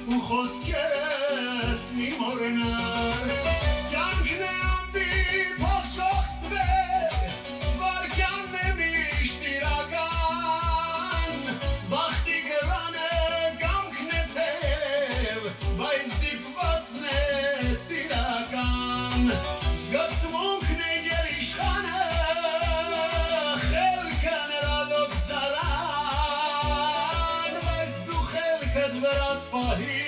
ու խոսքերս մի մորենար կյանքն է ամբի փոխչող ստվեր վարկյանն է միշտ իրական բախտի գրանը կամքն է թև բայց դիպվածն է տիրական զգացմունքն է գերիշխանը խելքը նրա լոբցարան բայց դու խելքդ վրատ պահի